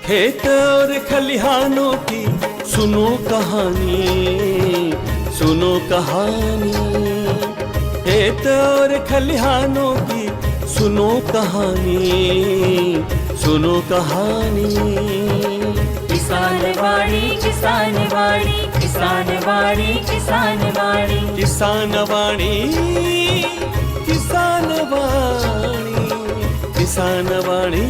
खेत और खलिहानों की सुनो कहानी, सुनो कहानी। खेत और खलिहानों की सुनो कहानी, सुनो कहानी। किसान वाणी, किसान वाणी, किसान वाणी, किसान वाणी, किसान वाणी, किसान वाणी, किसान वाणी,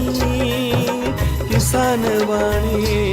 किसान वाणी।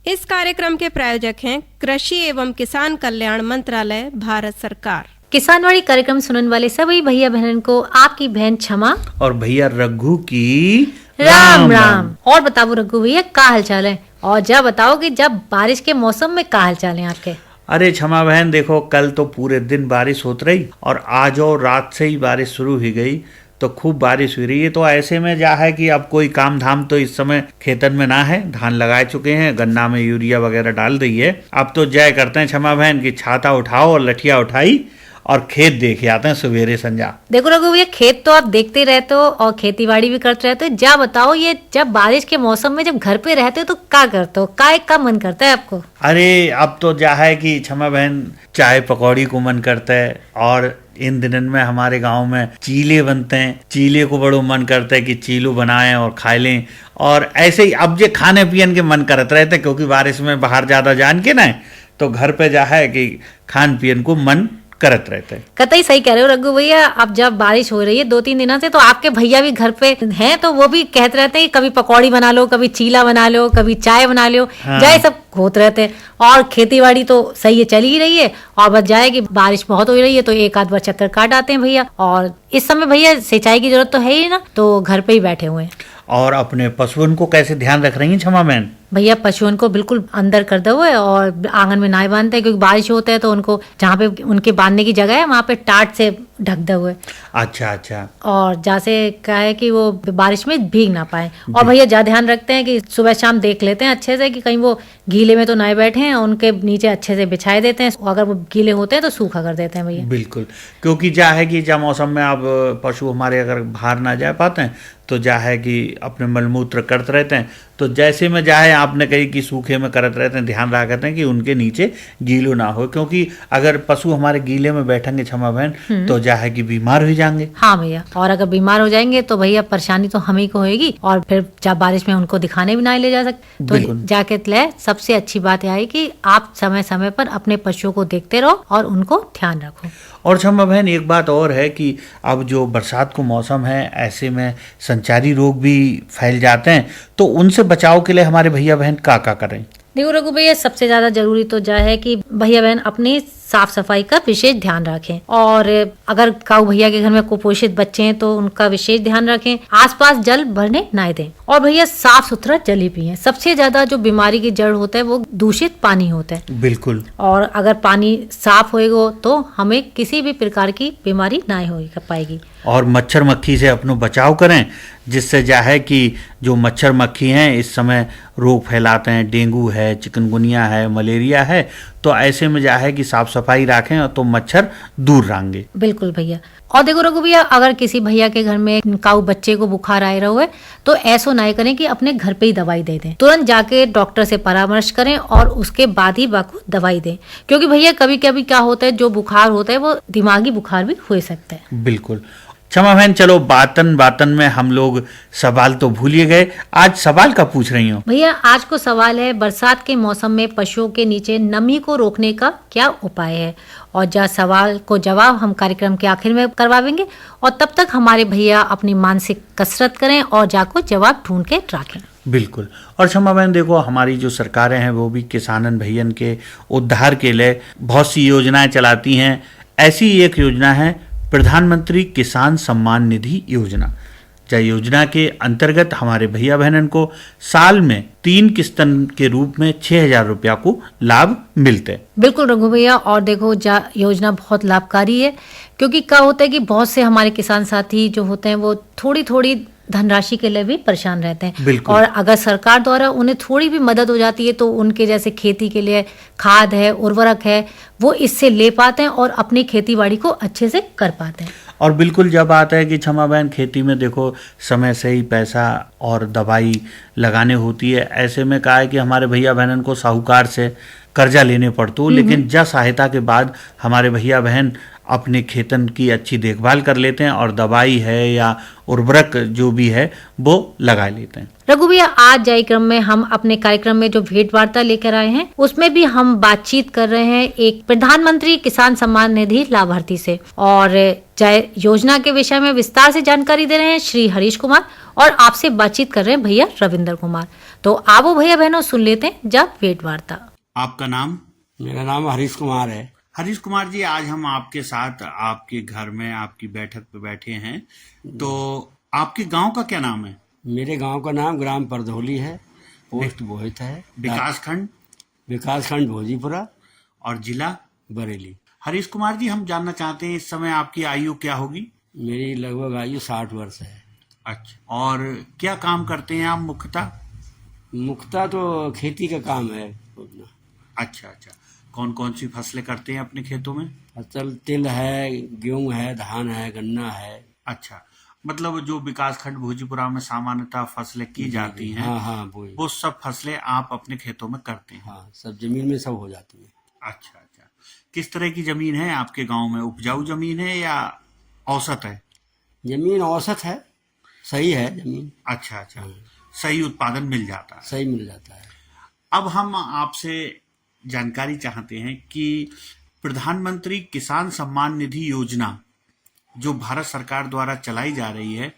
इस कार्यक्रम के प्रायोजक हैं कृषि एवं किसान कल्याण मंत्रालय, भारत सरकार। किसानवाड़ी कार्यक्रम सुनने वाले सभी भैया बहन को आपकी बहन क्षमा और भैया रघु की राम राम। और बताओ रघु भैया का हाल चाल है, और जब बताओ कि जब बारिश के मौसम में का हाल चाल है आपके। अरे क्षमा बहन, देखो कल तो पूरे दिन बारिश होती रही और आज और रात से ही बारिश शुरू हो गई, तो खूब बारिश हुई रही है। तो ऐसे में जा है कि अब कोई काम धाम तो इस समय खेतन में ना है, धान लगाए चुके हैं, गन्ना में यूरिया वगैरह डाल दी है। अब तो जय करते हैं क्षमा बहन की छाता उठाओ और लठिया उठाई और खेत देखे आते हैं सवेरे संजा। देखो रघु भैया, खेत तो आप देखते रहते हो और खेती बाड़ी भी करते रहते हो। जा बताओ, ये जब बारिश के मौसम में जब घर पे रहते हो तो क्या करते हो, का मन करता है आपको। अरे अब तो जा है कि क्षमा बहन चाय पकौड़ी को मन करता है, और इन दिनों में हमारे गांव में चीले बनते हैं, चीले को बड़ो मन करता है कि चीलू बनाएं और खाए लें। और ऐसे ही अब जे खाने पियन के मन करते रहते हैं, क्योंकि बारिश में बाहर ज्यादा जान के ना, तो घर पे जा है कि खान पियन को मन करत रहते हैं। कतई सही कह रहे हो रघु भैया। अब जब बारिश हो रही है 2-3 दिनों से, तो आपके भैया भी घर पे हैं, तो वो भी कहते रहते हैं कि कभी पकौड़ी बना लो, कभी चीला बना लो, कभी चाय बना लो। हाँ। जाए सब होते रहते हैं। और खेती बाड़ी तो सही है, चली ही रही है। और बस जाए कि बारिश बहुत हो रही है तो एक आध बार चक्कर काट आते हैं भैया। और इस समय भैया सिंचाई की जरूरत तो है ही ना, तो घर पे ही बैठे हुए हैं। और अपने पशुओं को कैसे ध्यान रख रही है क्षमा बहन। भैया पशुओं को बिल्कुल अंदर कर दो है और आंगन में ना बांधते हैं, क्योंकि बारिश होता है तो उनको जहाँ पे उनके बांधने की जगह है वहाँ पे टाट से ढक दे हुए। अच्छा अच्छा। और जैसे क्या है कि वो बारिश में भीग ना पाए। और भैया ज्यादा ध्यान रखते हैं कि सुबह शाम देख लेते हैं अच्छे से कि कहीं वो गीले में तो ना बैठे हैं, उनके नीचे अच्छे से बिछाए देते हैं। अगर वो गीले होते हैं तो सूखा कर देते हैं भैया। बिल्कुल, क्योंकि क्या है कि जब मौसम में अब पशु हमारे अगर बाहर ना जा पाते हैं तो जा है कि अपने मलमूत्र करते रहते हैं। तो जैसे में जा है आपने कही कि सूखे में करते रहते हैं, ध्यान रखते हैं कि उनके नीचे गीलो ना हो, क्योंकि अगर पशु हमारे गीले में बैठेंगे क्षमा बहन तो जा है कि बीमार हो जाएंगे। हाँ भैया, और अगर बीमार हो जाएंगे तो भैया परेशानी तो हम ही को होगी, और फिर जब बारिश में उनको दिखाने भी ना ले जा सकते। तो जाके सबसे अच्छी बात यह है कि आप समय समय पर अपने पशुओं को देखते रहो और उनको ध्यान रखो। और क्षमा बहन एक बात और है कि अब जो बरसात को मौसम है, ऐसे में संचारी रोग भी फैल जाते हैं, तो उनसे बचाव के लिए हमारे भैया बहन क्या करें। देखो रघु भैया, सबसे ज्यादा जरूरी तो जा है कि भैया बहन अपनी साफ सफाई का विशेष ध्यान रखें। और अगर काऊ भैया के घर में कुपोषित बच्चे हैं तो उनका विशेष ध्यान रखें। आसपास जल भरने ना दें, और भैया साफ सुथरा जल ही पिएं। सबसे ज्यादा जो बीमारी की जड़ होता है वो दूषित पानी होता है। बिल्कुल। और अगर पानी साफ होएगा तो हमें किसी भी प्रकार की बीमारी ना हो पाएगी। और मच्छर मक्खी से अपनो बचाव करें, जिससे जा है कि जो मच्छर मक्खी हैं इस समय रोग फैलाते हैं, डेंगू है, चिकनगुनिया है, मलेरिया है, तो ऐसे में जा है कि साफ सफाई रखें तो मच्छर दूर रहेंगे। बिल्कुल भैया। और देखो रघु भैया, अगर किसी भैया के घर में काऊ बच्चे को बुखार आए रहो है तो ऐसा ना करें कि अपने घर पे ही दवाई दे दें। तुरंत जाके डॉक्टर से परामर्श करें और उसके बाद ही बाको दवाई दें, क्योंकि भैया कभी कभी क्या होता है, जो बुखार होता है वो दिमागी बुखार भी हो सकता है। बिल्कुल क्षमा बहन, चलो बातन बातन में हम लोग सवाल तो भूल ही गए। आज सवाल का पूछ रही हूँ भैया। आज को सवाल है, बरसात के मौसम में पशुओं के नीचे नमी को रोकने का क्या उपाय है। और जा सवाल को जवाब हम कार्यक्रम के आखिर में करवाएंगे, और तब तक हमारे भैया अपनी मानसिक कसरत करें और जाको जवाब ढूंढ के रखें। बिल्कुल। और क्षमा बहन देखो, हमारी जो सरकारें हैं वो भी किसानन भैयन के उद्धार के लिए बहुत सी योजनाएं चलाती हैं। ऐसी एक योजना है प्रधानमंत्री किसान सम्मान निधि योजना। योजना के अंतर्गत हमारे भैया बहनन को साल में 3 किस्तन के रूप में 6,000 रुपया को लाभ मिलते हैं। बिल्कुल रघु भैया। और देखो योजना बहुत लाभकारी है, क्योंकि क्या होता है कि बहुत से हमारे किसान साथी जो होते हैं वो थोड़ी थोड़ी धनराशि के लिए भी परेशान रहते हैं। और अगर सरकार द्वारा उन्हें थोड़ी भी मदद हो जाती है तो उनके जैसे खेती के लिए खाद है, उर्वरक है, वो इससे ले पाते हैं और अपनी खेती बाड़ी को अच्छे से कर पाते हैं। और बिल्कुल जब आता है कि क्षमा बहन खेती में देखो समय से ही पैसा और दवाई लगाने होती है, ऐसे में कहा है कि हमारे भैया बहनन को साहूकार से कर्जा लेने पड़ते, लेकिन जन सहायता के बाद हमारे भैया बहन अपने खेतन की अच्छी देखभाल कर लेते हैं और दवाई है या उर्वरक जो भी है वो लगा लेते हैं। रघु भैया, आज जय क्रम में हम अपने कार्यक्रम में जो भेंट वार्ता लेकर आए हैं उसमें भी हम बातचीत कर रहे हैं एक प्रधानमंत्री किसान सम्मान निधि लाभार्थी से, और जय योजना के विषय में विस्तार से जानकारी दे रहे हैं श्री हरीश कुमार, और आपसे बातचीत कर रहे हैं भैया रविंदर कुमार। तो आओ भैया बहनों सुन लेते हैं जब भेंट वार्ता। आपका नाम? मेरा नाम हरीश कुमार है। हरीश कुमार जी, आज हम आपके साथ आपके घर में आपकी बैठक पे बैठे हैं, तो आपके गांव का क्या नाम है? मेरे गांव का नाम ग्राम परधौली है, पोस्ट बोहित है, विकासखंड भोजीपुरा और जिला बरेली। हरीश कुमार जी, हम जानना चाहते हैं इस समय आपकी आयु क्या होगी? मेरी लगभग आयु 60 वर्ष है। अच्छा, और क्या काम करते हैं आप मुख्यतः? मुख्यतः तो खेती का काम है। अच्छा, कौन कौन सी फसलें करते हैं अपने खेतों में? फसल तिल है, गेहूं है, धान है, गन्ना है। अच्छा, मतलब जो विकासखंड भोजीपुरा में सामान्यतः फसलें की जाती हैं, हाँ, वो सब फसलें आप अपने खेतों में करते हैं? हाँ, सब जमीन में सब हो जाती है। अच्छा, किस तरह की जमीन है आपके गांव में? उपजाऊ जमीन है या औसत है? जमीन औसत है, सही है जमीन। अच्छा, सही उत्पादन मिल जाता है? सही मिल जाता है। अब हम आपसे जानकारी चाहते हैं कि प्रधानमंत्री किसान सम्मान निधि योजना जो भारत सरकार द्वारा चलाई जा रही है,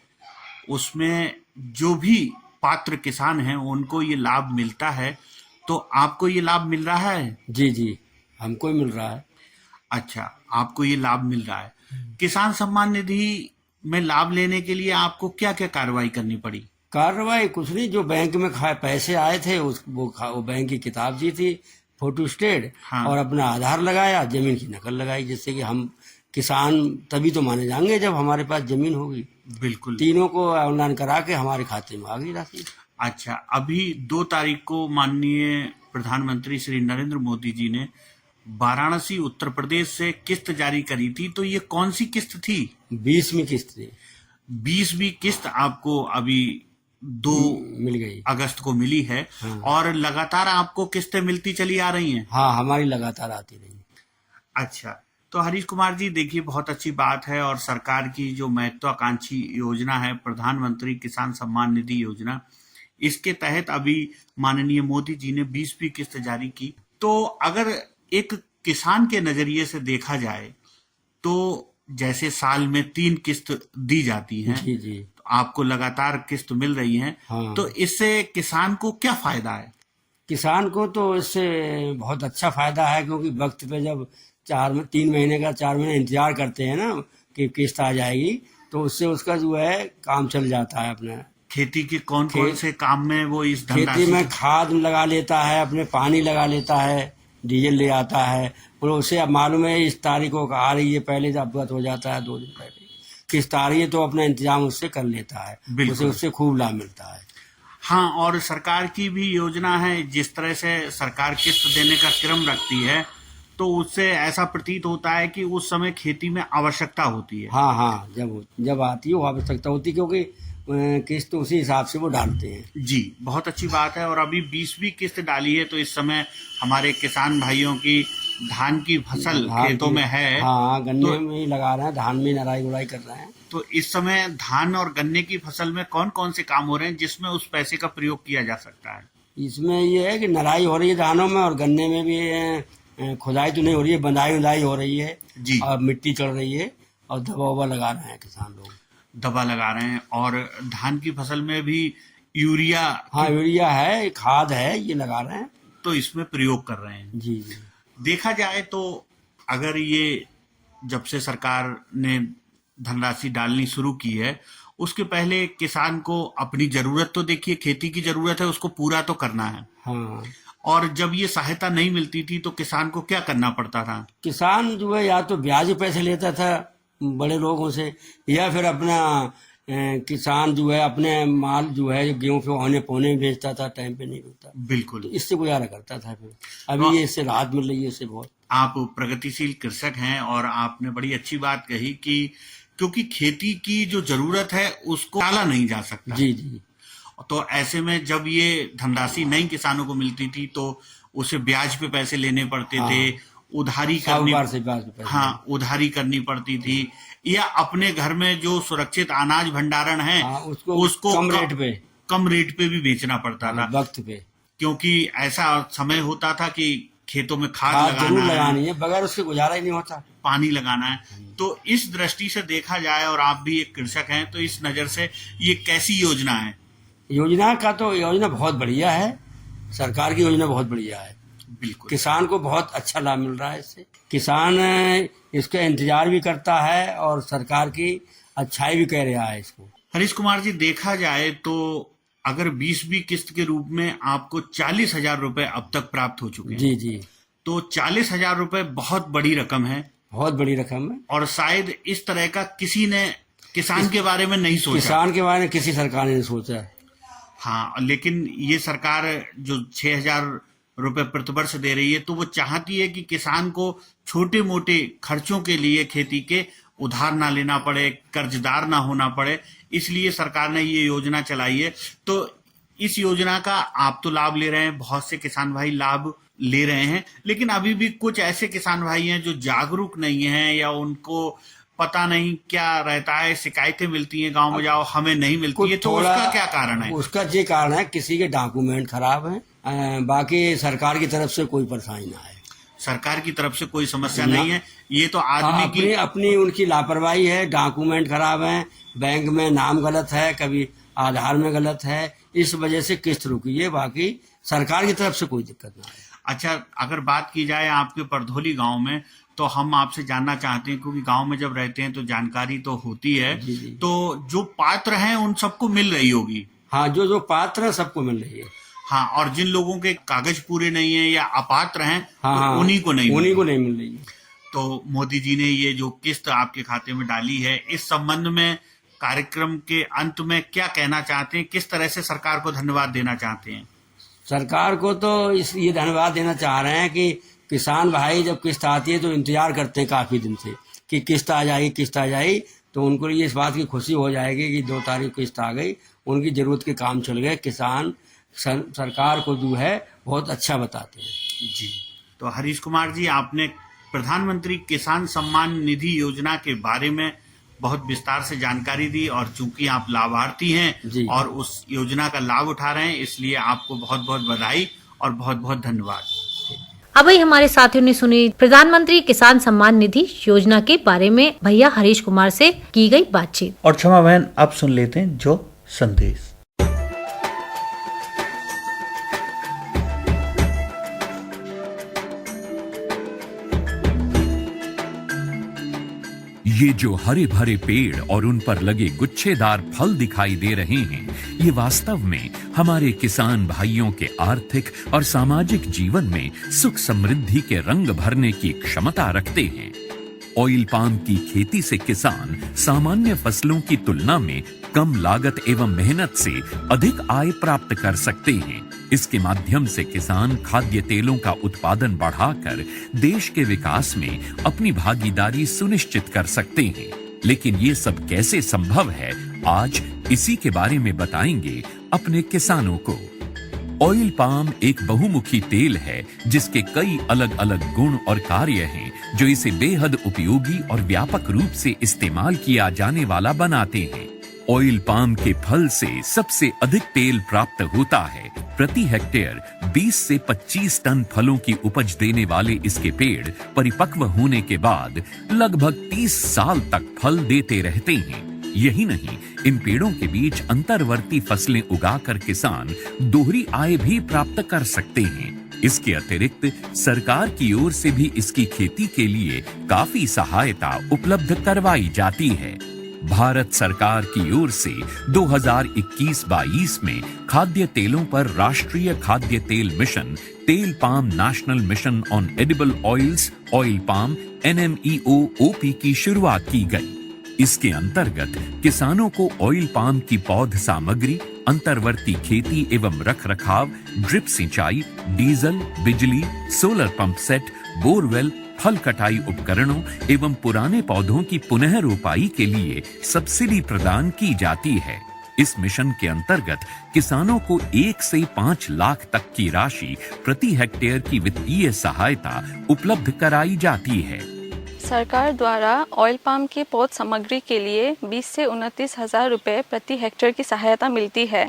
उसमें जो भी पात्र किसान हैं उनको ये लाभ मिलता है, तो आपको ये लाभ मिल रहा है? जी, हमको ही मिल रहा है। अच्छा, आपको ये लाभ मिल रहा है। किसान सम्मान निधि में लाभ लेने के लिए आपको क्या क्या कार्रवाई करनी पड़ी? कार्रवाई कुछ नहीं, जो बैंक में पैसे आए थे वो बैंक की किताब दी थी, फोटो स्टेट, हाँ। और अपना आधार लगाया, जमीन की नकल लगाई, जिससे कि हम किसान तभी तो माने जाएंगे जब हमारे पास जमीन होगी। बिल्कुल, तीनों को ऑनलाइन करा के हमारे खाते में आ गई राशि। अच्छा, अभी 2 तारीख को माननीय प्रधानमंत्री श्री नरेंद्र मोदी जी ने वाराणसी उत्तर प्रदेश से किस्त जारी करी थी, तो ये कौन सी किस्त थी? 20वीं किस्त थी। 20वीं किस्त आपको अभी 2 मिल गई, अगस्त को मिली है। हाँ। और लगातार आपको किस्तें मिलती चली आ रही हैं? हाँ, हमारी लगातार आती रही। अच्छा, तो हरीश कुमार जी देखिए, बहुत अच्छी बात है, और सरकार की जो महत्वाकांक्षी योजना है प्रधानमंत्री किसान सम्मान निधि योजना, इसके तहत अभी माननीय मोदी जी ने 20वीं किस्त जारी की। तो अगर एक किसान के नजरिए से देखा जाए तो जैसे साल में 3 किस्त दी जाती हैं, जी, तो आपको लगातार किस्त मिल रही हैं, हाँ। तो इससे किसान को क्या फायदा है? किसान को तो इससे बहुत अच्छा फायदा है, क्योंकि वक्त पे जब 3 महीने का 4 महीने इंतजार करते हैं ना कि किस्त आ जाएगी, तो उससे उसका जो है काम चल जाता है। अपना खेती के कौन से काम में वो इस खेती में खाद लगा लेता है, अपने पानी लगा लेता है, डीजल ले आता है, और उसे अब मालूम है इस तारीख को आ रही है, पहले जब अवगत हो जाता है 2 दिन पहले किस्त आ रही है, तो अपना इंतजाम उससे कर लेता है, उससे खूब लाभ मिलता है। हाँ, और सरकार की भी योजना है, जिस तरह से सरकार किस्त देने का क्रम रखती है, तो उससे ऐसा प्रतीत होता है कि उस समय खेती में आवश्यकता होती है। हाँ, जब आती है वो आवश्यकता होती है, क्योंकि किस्त उसी हिसाब से वो डालते हैं। जी, बहुत अच्छी बात है। और अभी 20वीं किस्त डाली है, तो इस समय हमारे किसान भाइयों की धान की फसल खेतों में है। हाँ, गन्ने में ही लगा रहे हैं, धान में नराई गुड़ाई कर रहे हैं। तो इस समय धान और गन्ने की फसल में कौन कौन से काम हो रहे हैं जिसमें उस पैसे का प्रयोग किया जा सकता है? इसमें ये है कि नराई हो रही है धानों में, और गन्ने में भी खुदाई तो नहीं हो रही है, बंधाई हो रही है जी, और मिट्टी चढ़ रही है, और दवा लगा रहे हैं किसान लोग, दवा लगा रहे हैं। और धान की फसल में भी यूरिया, हाँ, यूरिया है, खाद है, ये लगा रहे हैं, तो इसमें प्रयोग कर रहे हैं। जी। देखा जाए तो अगर ये जब से सरकार ने धनराशि डालनी शुरू की है, उसके पहले किसान को अपनी जरूरत तो देखिए, खेती की जरूरत है, उसको पूरा तो करना है। हाँ, और जब ये सहायता नहीं मिलती थी तो किसान को क्या करना पड़ता था? किसान जो है या तो ब्याज पैसे लेता था बड़े लोगों से, या फिर अपना किसान जो है अपने माल जो है गेहूं पे औने पौने बेचता था, टाइम पे नहीं मिलता। बिल्कुल, तो इससे गुजारा करता था। फिर अभी ये इससे राहत मिल रही है, इससे बहुत। आप प्रगतिशील कृषक हैं, और आपने बड़ी अच्छी बात कही कि क्योंकि खेती की जो जरूरत है उसको टाला नहीं जा सकता। जी जी। तो ऐसे में जब ये धनराशि नई किसानों को मिलती थी तो उसे ब्याज पे पैसे लेने पड़ते थे, उधारी करनी, साहूकार से ब्याज पे पैसे हाँ, उधारी करनी पड़ती थी, या अपने घर में जो सुरक्षित अनाज भंडारण है उसको कम रेट पे भी बेचना पड़ता था वक्त पे, क्योंकि ऐसा समय होता था कि खेतों में खाद जरूर लगानी है, बगैर उसके गुजारा ही नहीं होता, पानी लगाना है। तो इस दृष्टि से देखा जाए, और आप भी एक कृषक हैं, तो इस नजर से ये कैसी योजना है? योजना बहुत बढ़िया है, सरकार की योजना बहुत बढ़िया है। बिल्कुल, किसान को बहुत अच्छा लाभ मिल रहा है इससे। किसान इसका इंतजार भी करता है और सरकार की अच्छाई भी कह रहा है इसको। हरीश कुमार जी, देखा जाए तो अगर 20वीं किस्त के रूप में आपको 40,000 रुपए अब तक प्राप्त हो चुके हैं। जी जी। तो 40,000 रुपए बहुत बड़ी रकम है, बहुत बड़ी रकम है, और शायद इस तरह का किसी ने किसान के बारे में नहीं सोचा। किसान के बारे में किसी सरकार ने नहीं सोचा। हाँ, लेकिन ये सरकार जो 6,000 रुपए प्रतिवर्ष दे रही है, तो वो चाहती है कि किसान को छोटे मोटे खर्चों के लिए खेती के उधार ना लेना पड़े, कर्जदार ना होना पड़े, इसलिए सरकार ने ये योजना चलाई है। तो इस योजना का आप तो लाभ ले रहे हैं, बहुत से किसान भाई लाभ ले रहे हैं, लेकिन अभी भी कुछ ऐसे किसान भाई हैं जो जागरूक नहीं हैं, या उनको पता नहीं क्या रहता है, शिकायतें मिलती हैं गांव में जाओ, हमें नहीं मिलती है, तो उसका क्या कारण है? उसका ये कारण है किसी के डॉक्यूमेंट खराब हैं, बाकी सरकार की तरफ से कोई परेशानी ना है, सरकार की तरफ से कोई समस्या नहीं है, ये तो आदमी की अपनी उनकी लापरवाही है। डॉक्यूमेंट खराब है, बैंक में नाम गलत है, कभी आधार में गलत है, इस वजह से किस्त रुकी है, बाकी सरकार की तरफ से कोई दिक्कत ना है। अच्छा, अगर बात की जाए आपके परधोली गांव में, तो हम आपसे जानना चाहते हैं, क्योंकि गांव में जब रहते हैं तो जानकारी तो होती है। जी जी। तो जो पात्र हैं उन सबको मिल रही होगी? हाँ, जो पात्र है सबको मिल रही है। हाँ, और जिन लोगों के कागज पूरे नहीं है या अपात्र हैं, हाँ, तो उन्हीं को नहीं मिल रही है। तो मोदी जी ने ये जो किस्त आपके खाते में डाली है, इस संबंध में कार्यक्रम के अंत में क्या कहना चाहते हैं? किस तरह से सरकार को धन्यवाद देना चाहते हैं? सरकार को तो ये धन्यवाद देना चाह रहे हैं कि किसान भाई जब किस्त आती है तो इंतजार करते हैं काफी दिन से कि किस्त आ जाएगी, तो उनको ये इस बात की खुशी हो जाएगी कि 2 तारीख किस्त आ गई, उनकी जरूरत के काम चल गए। किसान सरकार को जो है बहुत अच्छा बताते हैं। जी, तो हरीश कुमार जी, आपने प्रधानमंत्री किसान सम्मान निधि योजना के बारे में बहुत विस्तार से जानकारी दी, और चूंकि आप लाभार्थी हैं और उस योजना का लाभ उठा रहे हैं, इसलिए आपको बहुत बहुत बधाई और बहुत बहुत धन्यवाद। अब ही हमारे साथियों ने सुनी प्रधानमंत्री किसान सम्मान निधि योजना के बारे में भैया हरीश कुमार से की गई बातचीत। और क्षमा बहन, अब सुन लेते हैं जो संदेश। ये जो हरे भरे पेड़ और उन पर लगे गुच्छेदार फल दिखाई दे रहे हैं, ये वास्तव में हमारे किसान भाइयों के आर्थिक और सामाजिक जीवन में सुख समृद्धि के रंग भरने की क्षमता रखते हैं। ऑयल पाम की खेती से किसान सामान्य फसलों की तुलना में कम लागत एवं मेहनत से अधिक आय प्राप्त कर सकते हैं। इसके माध्यम से किसान खाद्य तेलों का उत्पादन बढ़ाकर देश के विकास में अपनी भागीदारी सुनिश्चित कर सकते हैं। लेकिन ये सब कैसे संभव है, आज इसी के बारे में बताएंगे अपने किसानों को। ऑयल पाम एक बहुमुखी तेल है जिसके कई अलग अलग गुण और कार्य हैं, जो इसे बेहद उपयोगी और व्यापक रूप से इस्तेमाल किया जाने वाला बनाते हैं। ऑयल पाम के फल से सबसे अधिक तेल प्राप्त होता है। प्रति हेक्टेयर 20 से 25 टन फलों की उपज देने वाले इसके पेड़ परिपक्व होने के बाद लगभग 30 साल तक फल देते रहते हैं। यही नहीं, इन पेड़ों के बीच अंतर्वर्ती फसलें उगाकर किसान दोहरी आय भी प्राप्त कर सकते हैं। इसके अतिरिक्त सरकार की ओर से भी इसकी खेती के लिए काफी सहायता उपलब्ध करवाई जाती है। भारत सरकार की ओर से 2021-22 में खाद्य तेलों पर राष्ट्रीय खाद्य तेल मिशन, तेल palm national mission on edible oils, oil palm NMEO-OP की शुरुआत की गई। इसके अंतर्गत किसानों को ऑयल पाम की पौध सामग्री, अंतर्वर्ती खेती एवं रखरखाव, ड्रिप सिंचाई, डीजल, बिजली, सोलर पंप सेट, बोरवेल, फल कटाई उपकरणों एवं पुराने पौधों की पुनः रोपाई के लिए सब्सिडी प्रदान की जाती है। इस मिशन के अंतर्गत किसानों को 1 से 5 लाख तक की राशि प्रति हेक्टेयर की वित्तीय सहायता उपलब्ध कराई जाती है। सरकार द्वारा ऑयल पाम की पौध सामग्री के लिए 20 से 29 हजार रुपये प्रति हेक्टेयर की सहायता मिलती है।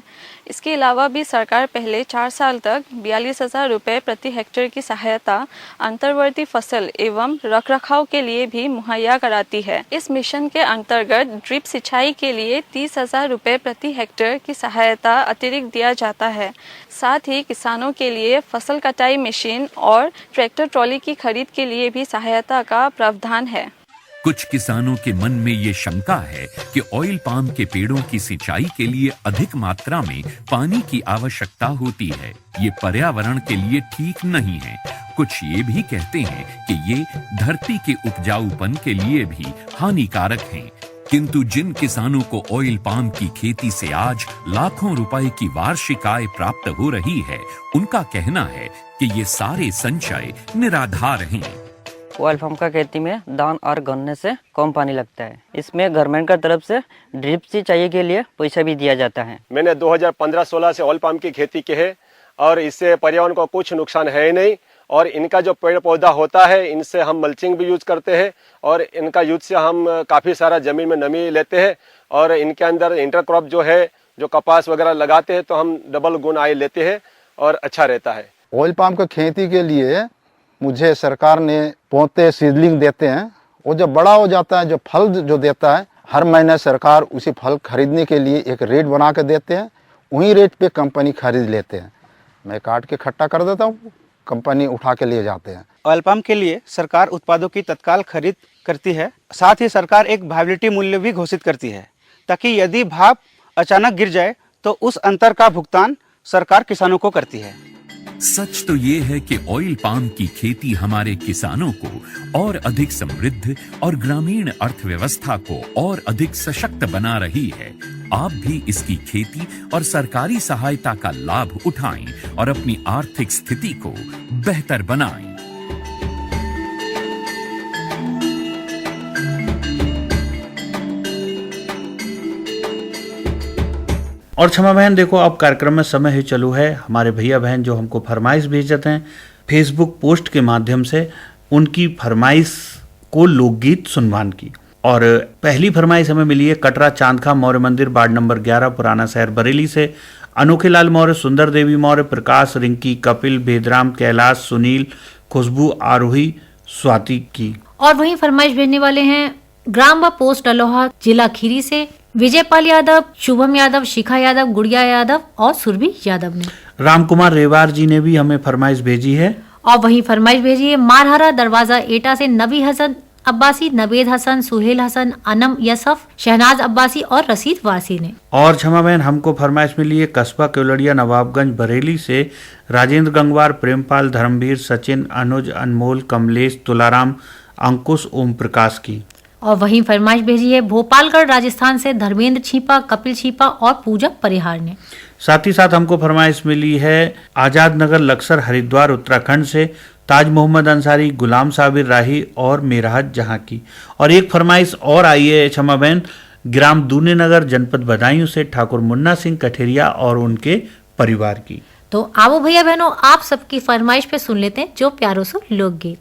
इसके अलावा भी सरकार पहले 4 साल तक 42,000 रुपये प्रति हेक्टेयर की सहायता अंतर्वर्ती फसल एवं रखरखाव के लिए भी मुहैया कराती है। इस मिशन के अंतर्गत ड्रिप सिंचाई के लिए 30,000 रुपये प्रति हेक्टेयर की सहायता अतिरिक्त दिया जाता है। साथ ही किसानों के लिए फसल कटाई मशीन और ट्रैक्टर ट्रॉली की खरीद के लिए भी सहायता का प्रावधान है। कुछ किसानों के मन में ये शंका है कि ऑयल पाम के पेड़ों की सिंचाई के लिए अधिक मात्रा में पानी की आवश्यकता होती है। ये पर्यावरण के लिए ठीक नहीं है। कुछ ये भी कहते हैं कि ये धरती के उपजाऊपन के लिए भी हानिकारक हैं। किंतु जिन किसानों को ऑयल पाम की खेती से आज लाखों रुपए की वार्षिक आय प्राप्त हो रही है, उनका कहना है कि ये सारे संचय निराधार हैं। ऑयल पाम का खेती में धान और गन्ने से कम पानी लगता है। इसमें गवर्नमेंट का तरफ से ड्रिप सिंचाई के लिए पैसा भी दिया जाता है। मैंने 2015-16 से ऑयल पाम की खेती की है और इससे पर्यावरण को कुछ नुकसान है ही नहीं। और इनका जो पेड़ पौधा होता है, इनसे हम मल्चिंग भी यूज करते हैं और इनका यूज से हम काफ़ी सारा ज़मीन में नमी लेते हैं। और इनके अंदर इंटरक्रॉप जो है, जो कपास वगैरह लगाते हैं तो हम डबल गुण आय लेते हैं और अच्छा रहता है। ऑयल पाम की खेती के लिए मुझे सरकार ने पौधे सीडलिंग देते हैं। वो जब बड़ा हो जाता है, जो फल जो देता है, हर महीने सरकार उसी फल खरीदने के लिए एक रेट बना के देते हैं। वही रेट पे कंपनी खरीद लेते हैं। मैं काट के इकट्ठा कर देता हूँ, कंपनी उठा के ले जाते हैं। ऑयल पाम के लिए सरकार उत्पादों की तत्काल खरीद करती है। साथ ही सरकार एक वायबिलिटी मूल्य भी घोषित करती है, ताकि यदि भाव अचानक गिर जाए तो उस अंतर का भुगतान सरकार किसानों को करती है। सच तो ये है कि ऑयल पाम की खेती हमारे किसानों को और अधिक समृद्ध और ग्रामीण अर्थव्यवस्था को और अधिक सशक्त बना रही है। आप भी इसकी खेती और सरकारी सहायता का लाभ उठाएं और अपनी आर्थिक स्थिति को बेहतर बनाएं। और क्षमा बहन, देखो अब कार्यक्रम में समय ही चालू है। हमारे भैया बहन जो हमको फरमाइश भेजते हैं फेसबुक पोस्ट के माध्यम से, उनकी फरमाइश को लोकगीत सुनवान की। और पहली फरमाइश हमें मिली है कटरा चांदखा मौर्य मंदिर, वार्ड नंबर 11, पुराना शहर, बरेली से अनोखे लाल मौर्य, सुंदर देवी मौर्य, प्रकाश, रिंकी, कपिल, भेदराम, कैलाश, सुनील, खुशबू, आरोही, स्वाति की। और वहीं फरमाइश भेजने वाले हैं ग्राम व पोस्ट अलोहा, जिला खीरी से विजयपाल यादव, शुभम यादव, शिखा यादव, गुड़िया यादव और सुरभि यादव ने। रामकुमार रेवार जी ने भी हमें फरमाइश भेजी है। और वहीं फरमाइश भेजी है मारहरा दरवाजा एटा से नबी हसन अब्बासी, नवेद हसन, सुहेल हसन, अनम यसफ, शहनाज अब्बासी और रसीद वासी ने। और क्षमा बहन, हमको फरमाइश मिली है कस्बा केवलड़िया, नवाबगंज, बरेली से राजेंद्र गंगवार, प्रेमपाल, धर्मवीर, सचिन, अनुज, अनमोल, कमलेश, तुलाराम, अंकुश, ओम प्रकाश की। और वहीं फरमाइश भेजी है भोपालगढ़ राजस्थान से धर्मेंद्र छीपा, कपिल छीपा और पूजा परिहार ने। साथ ही साथ हमको फरमाइश मिली है आजाद नगर लक्सर हरिद्वार उत्तराखंड से ताज मोहम्मद अंसारी, गुलाम साबिर राही और मेराहत जहां की। और एक फरमाइश और आई है क्षमा बहन ग्राम दूने नगर जनपद बदायूं से ठाकुर मुन्ना सिंह कठेरिया और उनके परिवार की। तो आओ भैया बहनों, आप सबकी फरमाइश पे सुन लेते हैं जो प्यारो सो लोकगीत।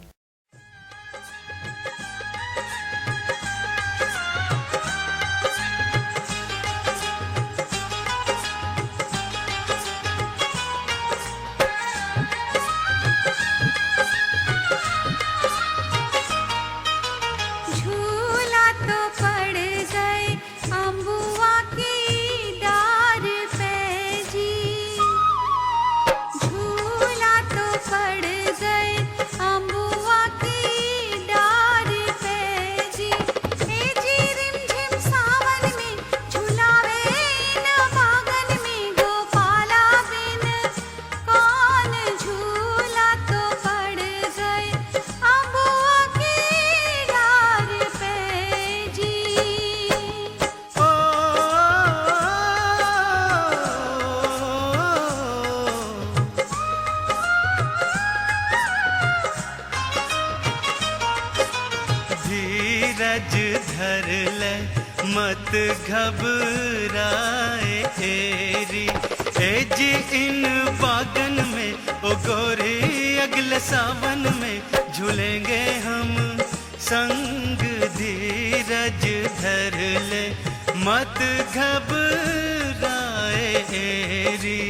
झूला तो पड़ गए अम्बुआ मत घबराए एरी। ए जी इन बागन में ओ गोरी अगले सावन में झूलेंगे हम संग, धीरज धर ले मत घबराए एरी।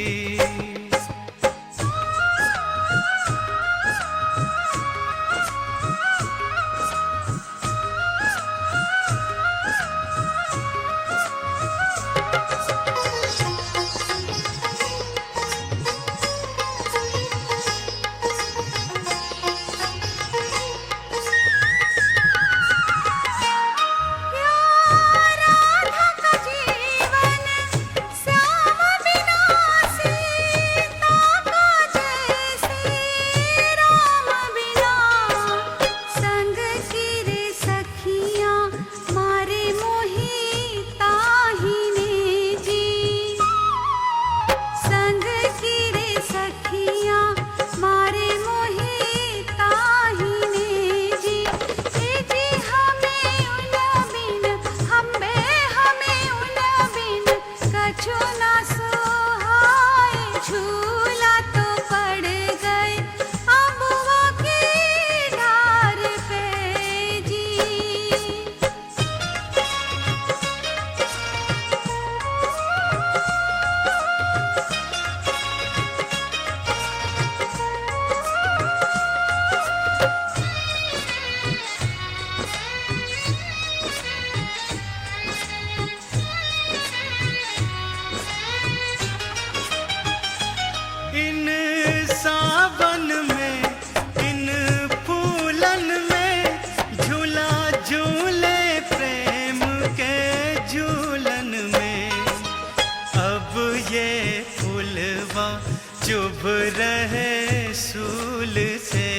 चुभ रहे सूल से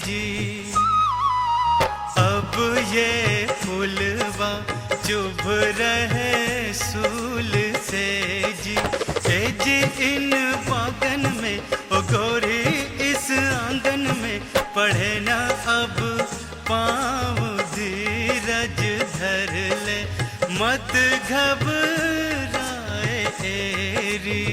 जी, अब ये फूलवा चुभ रहे सूल से जी। ए जी इन बागन में ओ गोरी इस आंगन में पढ़े ना अब पाँव, धीरज धर ले मत घबराए एरी।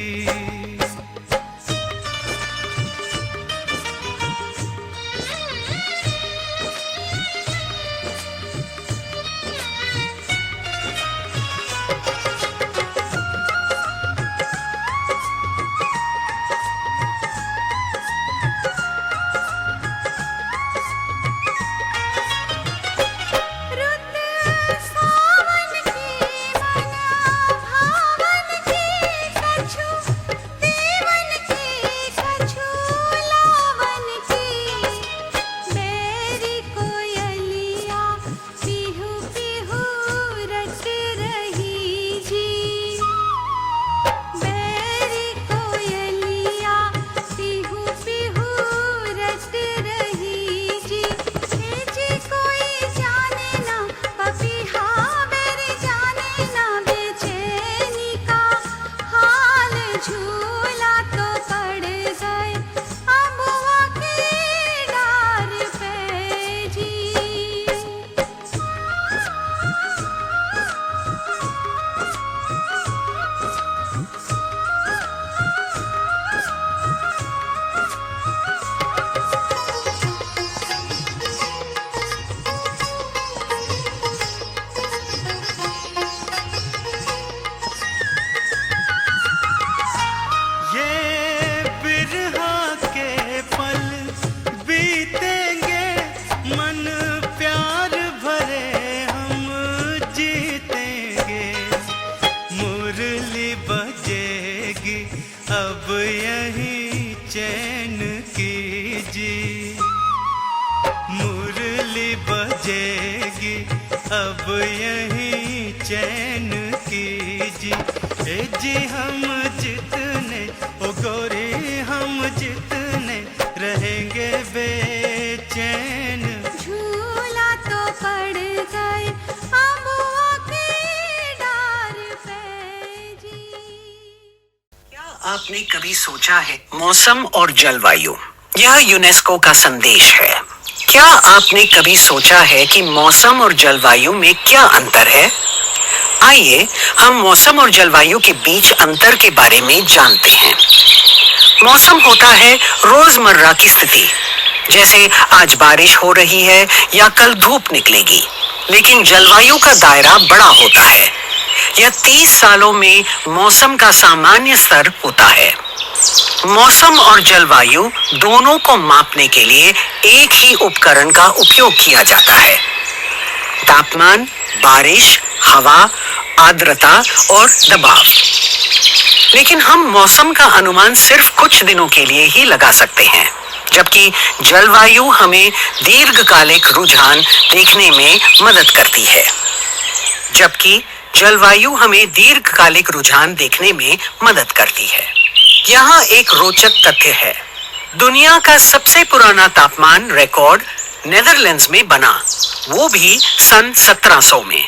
अब यही चैन कीजिए, मुरली बजेगी अब यही चैन कीजिए। ए जी हम जितने ओ गोरी हम जितने रहेंगे बेचैन, झूला तो पड़ गए अबुआ के डार पे जी। क्या आपने कभी सोचा है मौसम और जलवायु यह यूनेस्को का संदेश है? क्या आपने कभी सोचा है कि मौसम और जलवायु में क्या अंतर है? आइए हम मौसम और जलवायु के बीच अंतर के बारे में जानते हैं। मौसम होता है रोजमर्रा की स्थिति, जैसे आज बारिश हो रही है या कल धूप निकलेगी। लेकिन जलवायु का दायरा बड़ा होता है। यह 30 सालों में मौसम का सामान्य स्तर होता है। मौसम और जलवायु दोनों को मापने के लिए एक ही उपकरण का उपयोग किया जाता है। तापमान, बारिश, हवा, आर्द्रता और दबाव। लेकिन हम मौसम का अनुमान सिर्फ कुछ दिनों के लिए ही लगा सकते हैं, जबकि जलवायु हमें दीर्घकालिक रुझान देखने में मदद करती है। यहाँ एक रोचक तथ्य है। दुनिया का सबसे पुराना तापमान रिकॉर्ड नेदरलैंड्स में बना, वो भी सन 1700 में।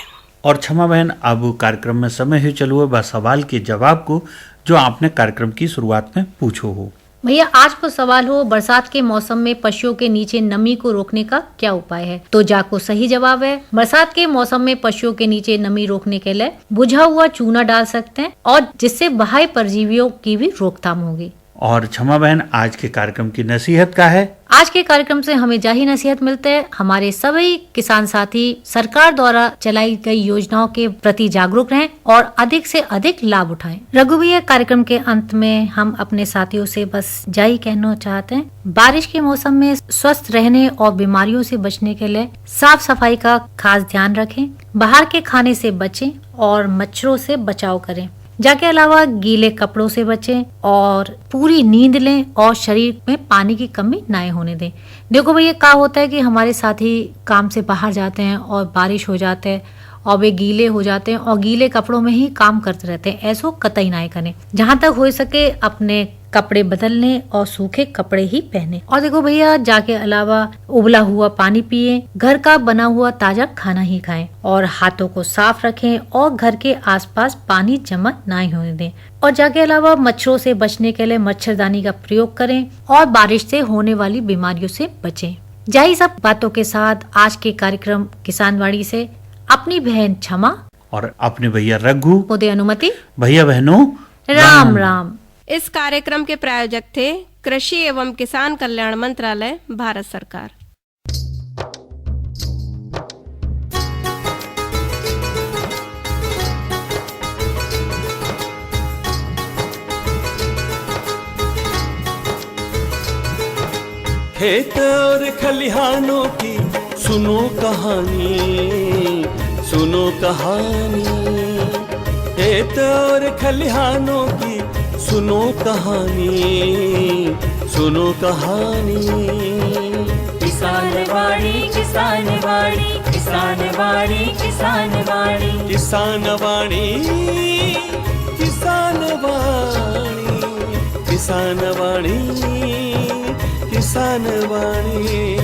और क्षमा बहन, अब कार्यक्रम में समय है चलो बस सवाल के जवाब को जो आपने कार्यक्रम की शुरुआत में पूछो हो। भैया आज को सवाल हो, बरसात के मौसम में पशुओं के नीचे नमी को रोकने का क्या उपाय है? तो जाको सही जवाब है, बरसात के मौसम में पशुओं के नीचे नमी रोकने के लिए बुझा हुआ चूना डाल सकते हैं और जिससे बाह्य परजीवियों की भी रोकथाम होगी। और क्षमा बहन, आज के कार्यक्रम की नसीहत क्या है? आज के कार्यक्रम से हमें जाही नसीहत मिलते हैं, हमारे सभी किसान साथी सरकार द्वारा चलाई गई योजनाओं के प्रति जागरूक रहें और अधिक से अधिक लाभ उठाएं। रघु भैया, कार्यक्रम के अंत में हम अपने साथियों से बस जाही कहना चाहते हैं, बारिश के मौसम में स्वस्थ रहने और बीमारियों से बचने के लिए साफ सफाई का खास ध्यान रखें, बाहर के खाने से बचें और मच्छरों से बचाव करें। जाके अलावा गीले कपड़ों से बचें और पूरी नींद लें और शरीर में पानी की कमी ना होने दें। देखो भैया, क्या होता है कि हमारे साथी काम से बाहर जाते हैं और बारिश हो जाते हैं और वे गीले हो जाते हैं और गीले कपड़ों में ही काम करते रहते हैं। ऐसा कतई ना करें। जहाँ तक हो सके अपने कपड़े बदल लें और सूखे कपड़े ही पहने। और देखो भैया, जाके अलावा उबला हुआ पानी पिए, घर का बना हुआ ताजा खाना ही खाएं और हाथों को साफ रखें और घर के आसपास पानी जमा ना होने दें। और जाके अलावा मच्छरों से बचने के लिए मच्छरदानी का प्रयोग करें और बारिश से होने वाली बीमारियों से बचें। यही सब बातों के साथ आज के कार्यक्रम किसानवाड़ी से अपनी बहन क्षमा और अपने भैया रघु, मुझे अनुमति। भैया बहनों, राम राम। इस कार्यक्रम के प्रायोजक थे कृषि एवं किसान कल्याण मंत्रालय, भारत सरकार। खेत और खलिहानों की सुनो कहानी, सुनो कहानी। खेत और खलिहानों की सुनो कहानी, सुनो कहानी। किसान वाणी, किसान वाणी, किसान वाणी, किसान वाणी, किसान वाणी, किसान वाणी, किसान वाणी, किसान वाणी।